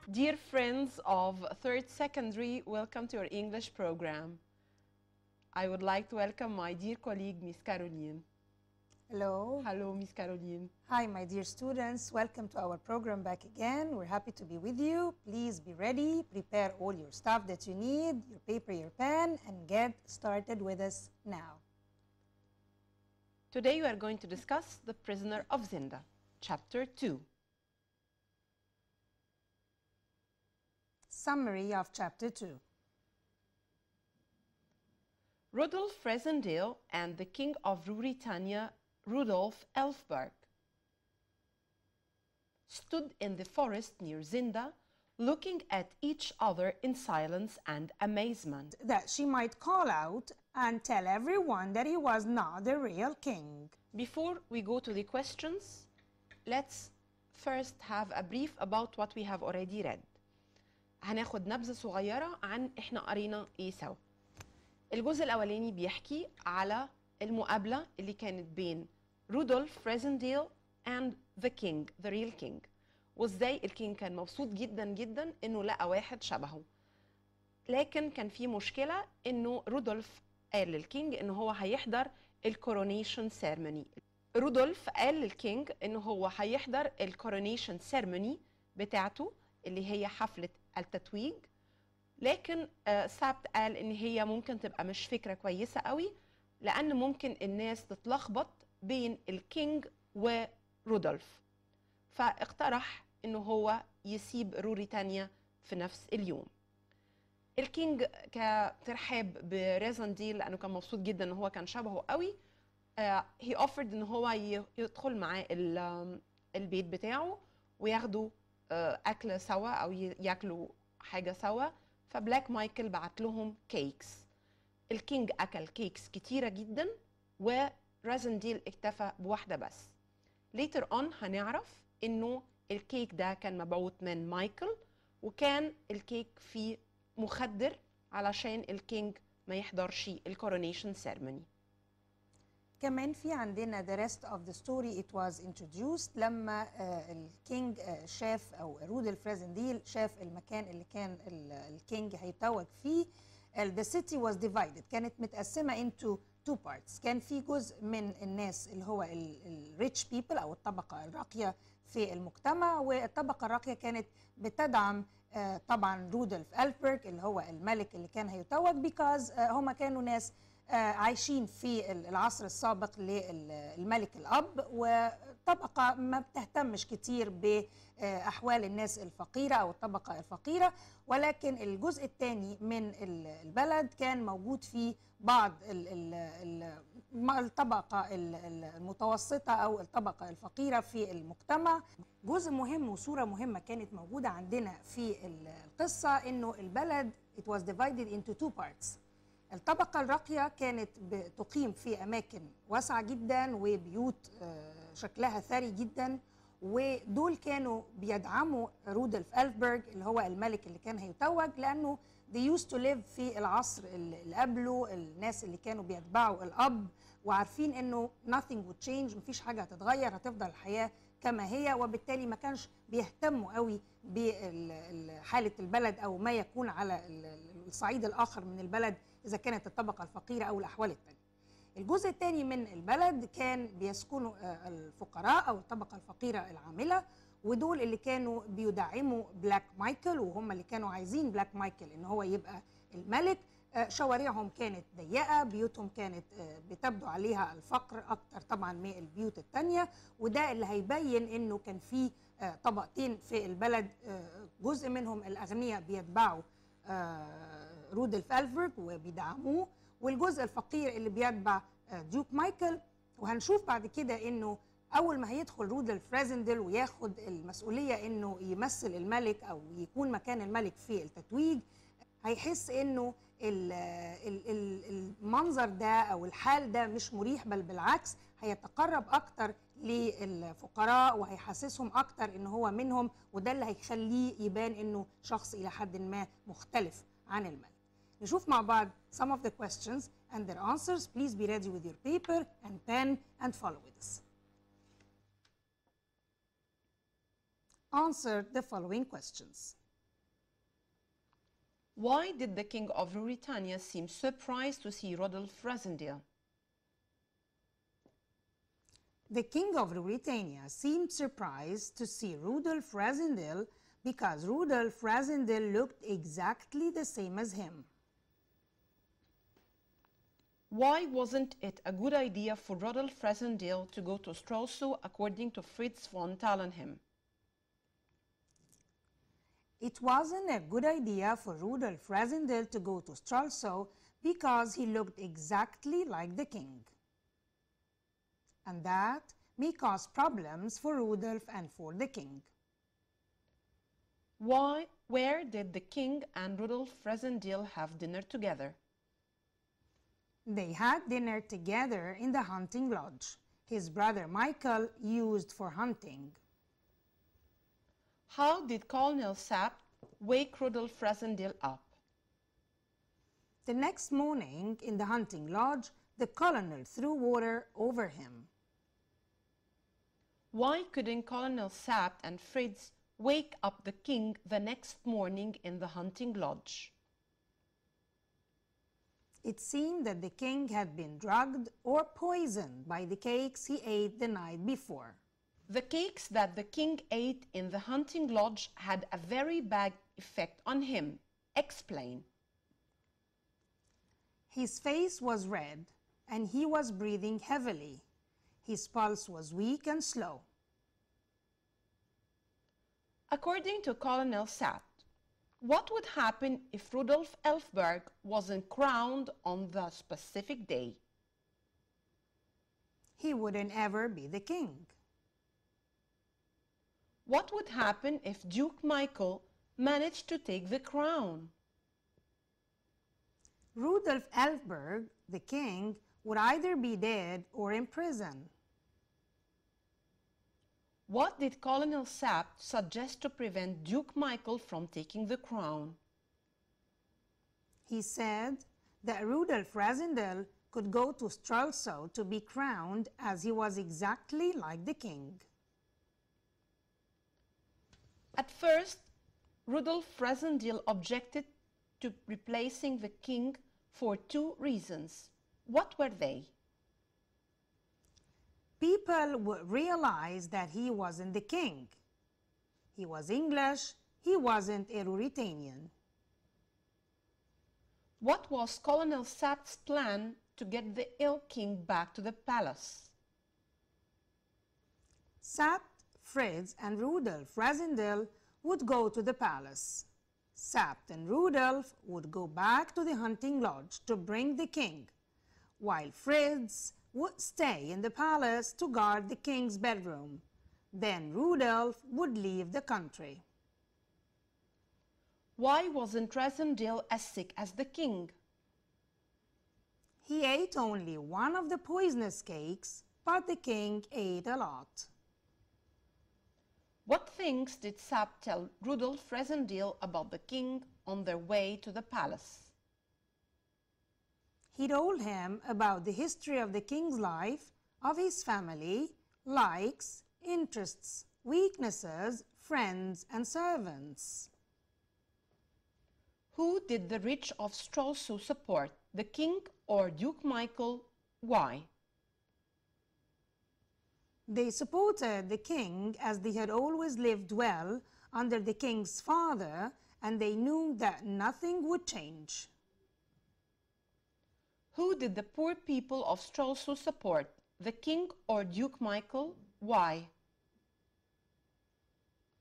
Dear friends of third secondary, welcome to our English program. I would like to welcome my dear colleague, Miss Caroline. Hello. Hello, Miss Caroline. Hi, my dear students. Welcome to our program back again. We're happy to be with you. Please be ready. Prepare all your stuff that you need, your paper, your pen, and get started with us now. Today we are going to discuss The Prisoner of Zinda, Chapter 2. Summary of Chapter 2. Rudolf Resendale and the King of Ruritania, Rudolf Elfberg, stood in the forest near Zinda, looking at each other in silence and amazement. That she might call out and tell everyone that he was not the real king. Before we go to the questions, let's first have a brief about what we have already read. هناخد نبذة صغيرة عن احنا قرينا ايه سوا. الجزء الاولاني بيحكي على المقابلة اللي كانت بين رودولف ريزنديل and the king, the real king. وازاي الكينج كان مبسوط جدا جدا انه لقى واحد شبهه. لكن كان في مشكلة انه رودولف قال للكينج انه هو هيحضر الكورونيشن سيرموني. رودولف قال للكينج انه هو هيحضر الكورونيشن سيرموني بتاعته اللي هي حفلة التتويج. لكن سابت قال ان هي ممكن تبقى مش فكرة كويسة قوي لان ممكن الناس تتلخبط بين الكينج ورودولف، فاقترح انه هو يسيب روريتانيا في نفس اليوم. الكينج كترحاب بريزنديل لانه كان مبسوط جدا ان هو كان شبهه قوي، هي اوفرد ان هو يدخل معاه البيت بتاعه وياخدوا اكل سوا او ياكلوا حاجه سوا. فبلاك مايكل بعت لهم كيكس. الكينج اكل كيكس كتيره جدا وريزنديل اكتفى بواحده بس. ليتر اون هنعرف انه الكيك ده كان مبعوث من مايكل، وكان الكيك فيه مخدر علشان الكينج ما يحضرش الكورونيشن سيرموني. كمان في عندنا the rest of the story it was introduced لما الكينج شاف او رودولف ريزنديل شاف المكان اللي كان الكينج هيتوج فيه. the city was divided، كانت متقسمة into two parts. كان في جزء من الناس اللي هو الريتش بيبل او الطبقة الراقية في المجتمع، والطبقة الراقية كانت بتدعم طبعا رودولف ألفبرغ اللي هو الملك اللي كان هيتوج because هما كانوا ناس عايشين في العصر السابق للملك الأب، وطبقة ما بتهتمش كتير بأحوال الناس الفقيرة أو الطبقة الفقيرة. ولكن الجزء الثاني من البلد كان موجود فيه بعض الطبقة المتوسطة أو الطبقة الفقيرة في المجتمع. جزء مهم وصورة مهمة كانت موجودة عندنا في القصة إنه البلد it was divided into two parts. الطبقة الراقية كانت بتقيم في أماكن واسعة جدا وبيوت شكلها ثري جدا، ودول كانوا بيدعموا رودولف ألفبرغ اللي هو الملك اللي كان هيتوج، لأنه they used to live في العصر اللي قبله، الناس اللي كانوا بيتبعوا الأب وعارفين إنه nothing would change، مفيش حاجة هتتغير، هتفضل الحياة كما هي، وبالتالي ما كانش بيهتموا قوي بحالة البلد أو ما يكون على الصعيد الآخر من البلد إذا كانت الطبقة الفقيرة أو الأحوال الثانية. الجزء الثاني من البلد كان بيسكنوا الفقراء أو الطبقة الفقيرة العاملة، ودول اللي كانوا بيدعموا بلاك مايكل، وهم اللي كانوا عايزين بلاك مايكل إن هو يبقى الملك. شوارعهم كانت ضيقة، بيوتهم كانت بتبدو عليها الفقر أكتر طبعا من البيوت التانية، وده اللي هيبين إنه كان في طبقتين في البلد، جزء منهم الأغنياء بيتبعوا رودولف ألفبرغ وبيدعموه، والجزء الفقير اللي بيتبع ديوك مايكل. وهنشوف بعد كده إنه أول ما هيدخل رودولف ريزنديل وياخد المسؤولية إنه يمثل الملك أو يكون مكان الملك في التتويج، هيحس إنه المنظر ده أو الحال ده مش مريح، بل بالعكس هيتقرب أكتر للفقراء وهيحسسهم أكتر إنه هو منهم، وده اللي هيخليه يبان إنه شخص إلى حد ما مختلف عن الملك. نشوف مع بعض some of the questions and their answers. Please be ready with your paper and pen and follow with us. Answer the following questions. Why did the King of Ruritania seem surprised to see Rudolf Rassendyll? The King of Ruritania seemed surprised to see Rudolf Rassendyll because Rudolf Rassendyll looked exactly the same as him. Why wasn't it a good idea for Rudolf Rassendyll to go to Stralsund according to Fritz von Thalheim? It wasn't a good idea for Rudolf Rassendyll to go to Stralsund because he looked exactly like the king. And that may cause problems for Rudolf and for the king. Where did the king and Rudolf Rassendyll have dinner together? They had dinner together in the hunting lodge his brother Michael used for hunting. How did Colonel Sapt wake Rudolf Rassendyll up? The next morning in the hunting lodge, the colonel threw water over him. Why couldn't Colonel Sapt and Fritz wake up the king the next morning in the hunting lodge? It seemed that the king had been drugged or poisoned by the cakes he ate the night before. The cakes that the king ate in the hunting lodge had a very bad effect on him. Explain. His face was red and he was breathing heavily. His pulse was weak and slow. According to Colonel Sapt, what would happen if Rudolf Elfberg wasn't crowned on the specific day? He wouldn't ever be the king. What would happen if Duke Michael managed to take the crown? Rudolf Elfberg, the king, would either be dead or in prison. What did Colonel Sapt suggest to prevent Duke Michael from taking the crown? He said that Rudolf Rassendyll could go to Stralsund to be crowned as he was exactly like the king. At first, Rudolf Rassendyll objected to replacing the king for two reasons. What were they? People would realize that he wasn't the king. He was English, he wasn't a Ruritanian. What was Colonel Sapt's plan to get the ill king back to the palace? Sapt, Fritz and Rudolf Rassendyll would go to the palace. Sapt and Rudolf would go back to the hunting lodge to bring the king, while Fritz would stay in the palace to guard the king's bedroom. Then Rudolf would leave the country. Why wasn't Rassendyll as sick as the king? He ate only one of the poisonous cakes, but the king ate a lot. What things did Sapt tell Rudolf Rassendyll about the king on their way to the palace? He told him about the history of the king's life, of his family, likes, interests, weaknesses, friends, and servants. Who did the rich of Stralsund support, the king or Duke Michael? Why? They supported the king as they had always lived well under the king's father, and they knew that nothing would change. Who did the poor people of Stralsund support, the king or Duke Michael? Why?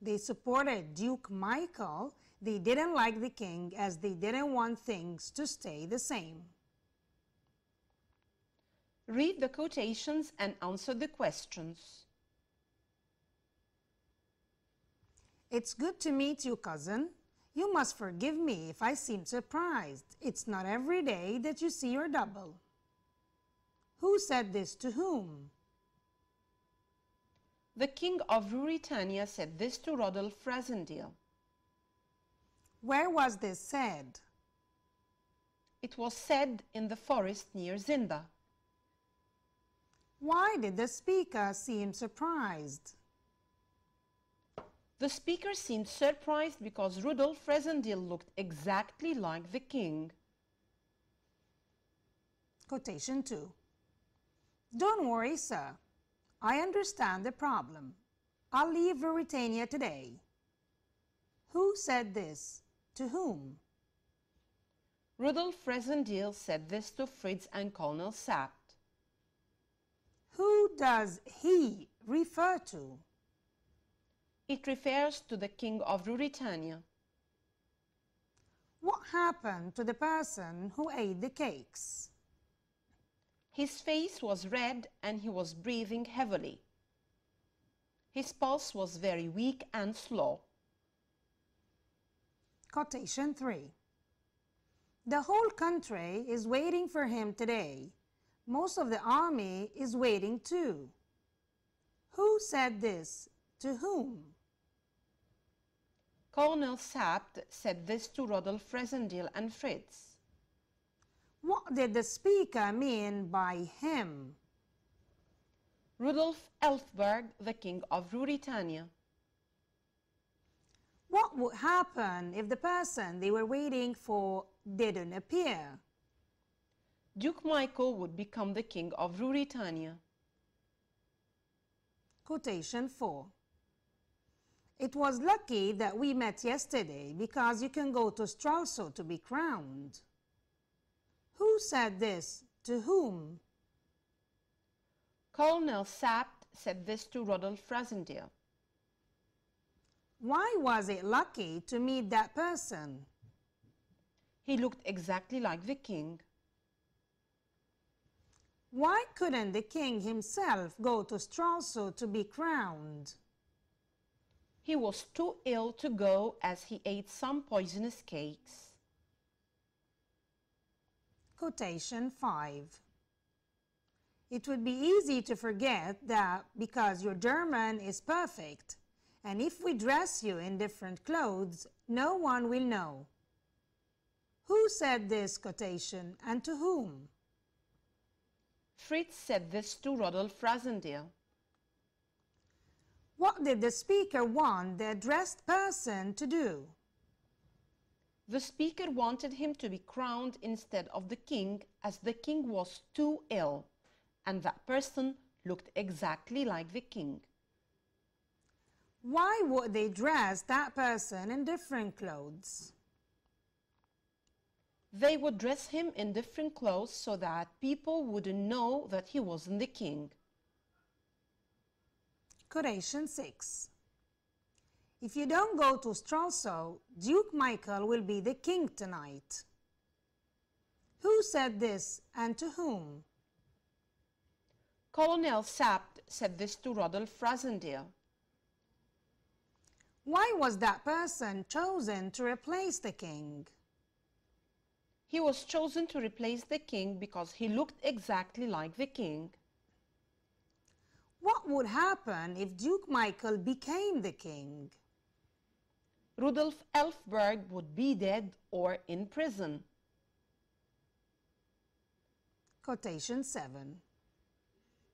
They supported Duke Michael. They didn't like the king as they didn't want things to stay the same. Read the quotations and answer the questions. It's good to meet you, cousin. You must forgive me if I seem surprised. It's not every day that you see your double. Who said this to whom? The king of Ruritania said this to Rudolf Rassendyll. Where was this said? It was said in the forest near Zinda. Why did the speaker seem surprised? The speaker seemed surprised because Rudolph Resendale looked exactly like the king. Quotation 2. Don't worry, sir. I understand the problem. I'll leave Ruritania today. Who said this? To whom? Rudolph Resendale said this to Fritz and Colonel Sapt. Who does he refer to? It refers to the king of Ruritania. What happened to the person who ate the cakes? His face was red and he was breathing heavily. His pulse was very weak and slow. Quotation 3. The whole country is waiting for him today. Most of the army is waiting too. Who said this? To whom? Colonel Sapt said this to Rudolph Resendale and Fritz. What did the speaker mean by him? Rudolf Elfberg, the king of Ruritania. What would happen if the person they were waiting for didn't appear? Duke Michael would become the king of Ruritania. Quotation 4. It was lucky that we met yesterday because you can go to Stralsund to be crowned. Who said this? To whom? Colonel Sapt said this to Rudolf Resendale. Why was it lucky to meet that person? He looked exactly like the king. Why couldn't the king himself go to Stralsund to be crowned? He was too ill to go as he ate some poisonous cakes. Quotation 5. It would be easy to forget that because your German is perfect, and if we dress you in different clothes, no one will know. Who said this quotation and to whom? Fritz said this to Rudolf Resendale. What did the speaker want the addressed person to do? The speaker wanted him to be crowned instead of the king, as the king was too ill, and that person looked exactly like the king. Why would they dress that person in different clothes? They would dress him in different clothes so that people wouldn't know that he wasn't the king. Quotation 6. If you don't go to Stralsund, Duke Michael will be the king tonight. Who said this and to whom? Colonel Sapt said this to Rudolf Resendale. Why was that person chosen to replace the king? He was chosen to replace the king because he looked exactly like the king. What would happen if Duke Michael became the king? Rudolf Elfberg would be dead or in prison. Quotation 7.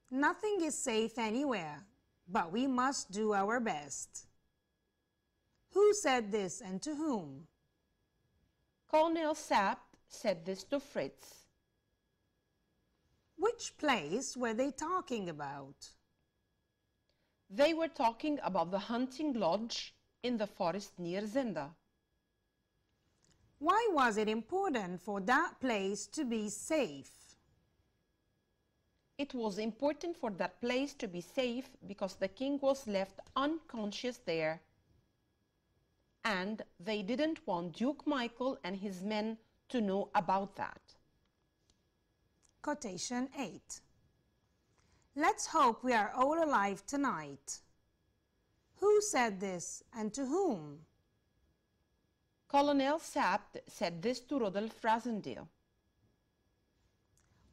Nothing is safe anywhere, but we must do our best. Who said this and to whom? Colonel Sapt said this to Fritz. Which place were they talking about? They were talking about the hunting lodge in the forest near Zinda. Why was it important for that place to be safe? It was important for that place to be safe because the king was left unconscious there, and they didn't want Duke Michael and his men to know about that. Quotation 8. Let's hope we are all alive tonight. Who said this and to whom? Colonel Sapt said this to Rudolf Resendale.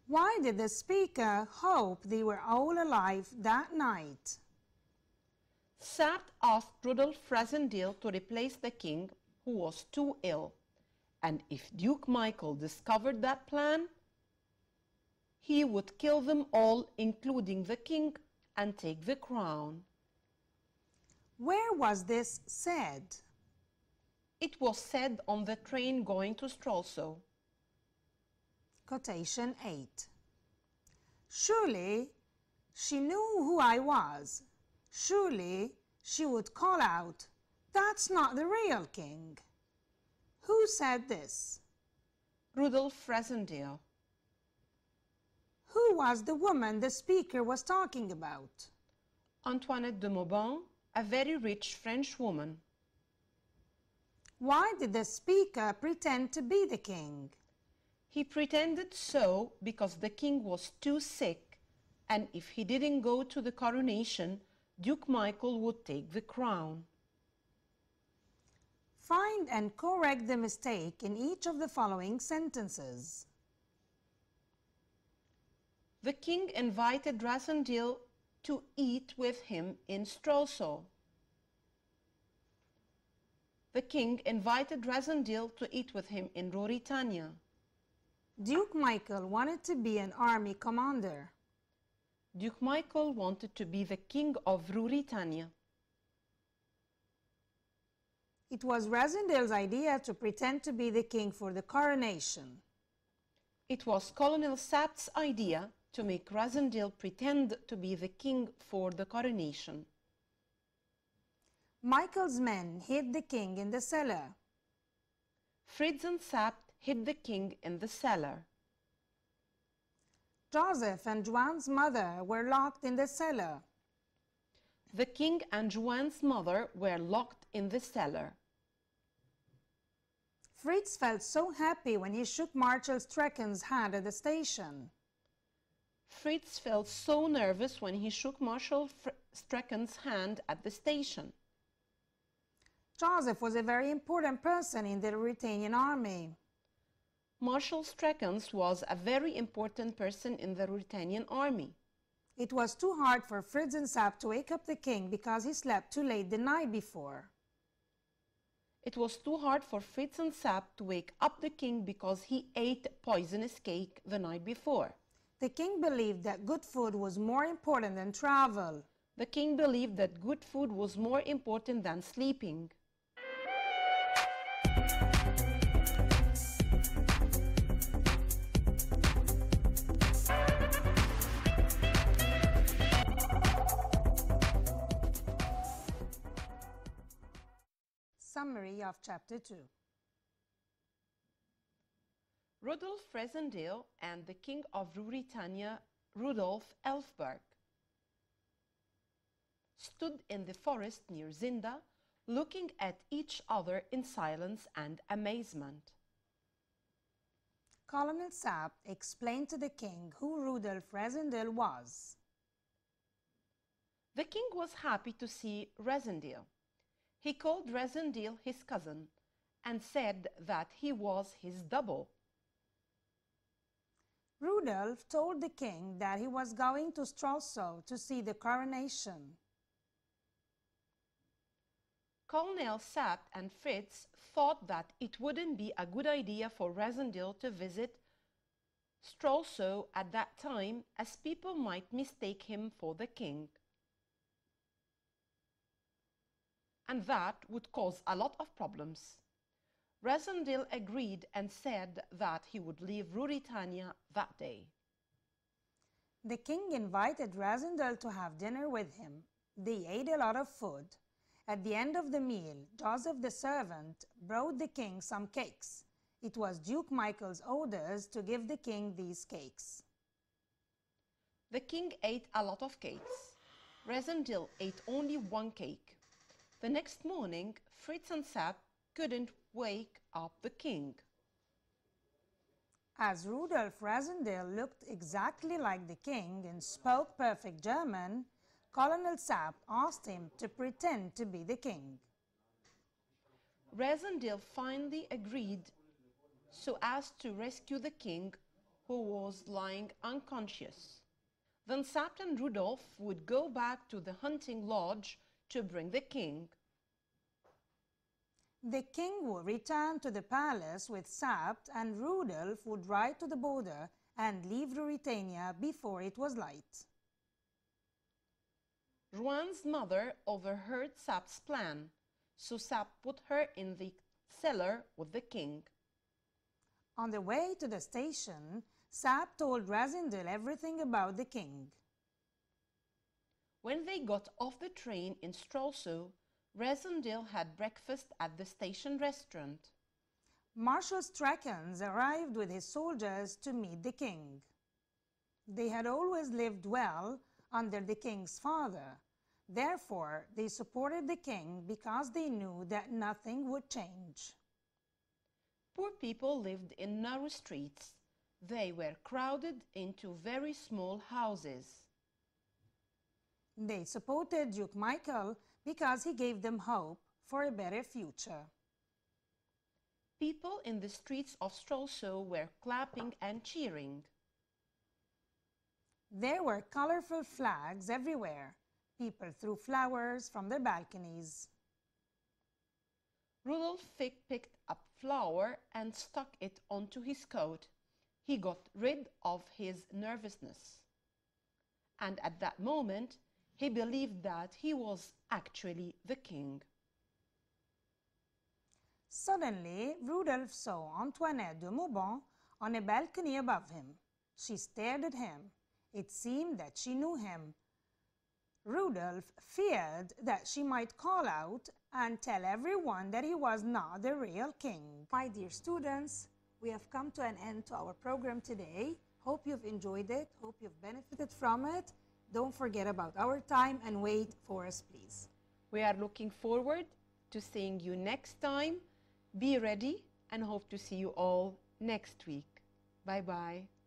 Why did the speaker hope they were all alive that night? Sapt asked Rudolf Resendale to replace the king who was too ill, and if Duke Michael discovered that plan, he would kill them all, including the king, and take the crown. Where was this said? It was said on the train going to Stralsund. Quotation 8. Surely she knew who I was. Surely she would call out, "That's not the real king." Who said this? Rudolf Rassendyll. Who was the woman the speaker was talking about? Antoinette de Mauban, a very rich French woman. Why did the speaker pretend to be the king? He pretended so because the king was too sick, and if he didn't go to the coronation, Duke Michael would take the crown. Find and correct the mistake in each of the following sentences. The king invited Rassendyll to eat with him in Stralsund. The king invited Rassendyll to eat with him in Ruritania. Duke Michael wanted to be an army commander. Duke Michael wanted to be the king of Ruritania. It was Rassendyll's idea to pretend to be the king for the coronation. It was Colonel Sapt's idea to make Rassendyll pretend to be the king for the coronation. Michael's men hid the king in the cellar. Fritz and Sapt hid the king in the cellar. Joseph and Joan's mother were locked in the cellar. The king and Joan's mother were locked in the cellar. Fritz felt so happy when he shook Marshal Strecken's hand at the station. Fritz felt so nervous when he shook Marshal Strecken's hand at the station. Joseph was a very important person in the Ruritanian army. Marshal Strecken's was a very important person in the Ruritanian army. It was too hard for Fritz and Sapt to wake up the king because he slept too late the night before. It was too hard for Fritz and Sapt to wake up the king because he ate poisonous cake the night before. The king believed that good food was more important than travel. The king believed that good food was more important than sleeping. Summary of Chapter 2. Rudolf Rassendyll and the king of Ruritania, Rudolf Elfberg, stood in the forest near Zinda, looking at each other in silence and amazement. Colonel Sapt explained to the king who Rudolf Rassendyll was. The king was happy to see Rassendyll. He called Rassendyll his cousin and said that he was his double. Rudolf told the king that he was going to Stralsund to see the coronation. Colonel Sapt and Fritz thought that it wouldn't be a good idea for Rassendyll to visit Stralsund at that time, as people might mistake him for the king. And that would cause a lot of problems. Rassendyll agreed and said that he would leave Ruritania that day. The king invited Rassendyll to have dinner with him. They ate a lot of food. At the end of the meal, Joseph the servant brought the king some cakes. It was Duke Michael's orders to give the king these cakes. The king ate a lot of cakes. Rassendyll ate only one cake. The next morning, Fritz and Sapt couldn't wake up the king. As Rudolf Rassendyll looked exactly like the king and spoke perfect German, Colonel Sapt asked him to pretend to be the king. Rassendyll finally agreed so as to rescue the king, who was lying unconscious. Then Sapt and Rudolf would go back to the hunting lodge to bring the king. The king would return to the palace with Sapt, and Rudolf would ride to the border and leave Ruritania before it was light. Juan's mother overheard Sap's plan, so Sap put her in the cellar with the king. On the way to the station, Sap told Razindel everything about the king. When they got off the train in Stralsund, Razindel had breakfast at the station restaurant. Marshal Strachans arrived with his soldiers to meet the king. They had always lived well under the king's father. Therefore, they supported the king because they knew that nothing would change. Poor people lived in narrow streets. They were crowded into very small houses. They supported Duke Michael because he gave them hope for a better future. People in the streets of Stralsund were clapping and cheering. There were colorful flags everywhere. People threw flowers from their balconies. Rudolf picked up flour and stuck it onto his coat. He got rid of his nervousness. And at that moment, he believed that he was actually the king. Suddenly, Rudolf saw Antoinette de Mauban on a balcony above him. She stared at him. It seemed that she knew him. Rudolf feared that she might call out and tell everyone that he was not the real king. My dear students, we have come to an end to our program today. Hope you've enjoyed it. Hope you've benefited from it. Don't forget about our time and wait for us, please. We are looking forward to seeing you next time. Be ready and hope to see you all next week. Bye-bye.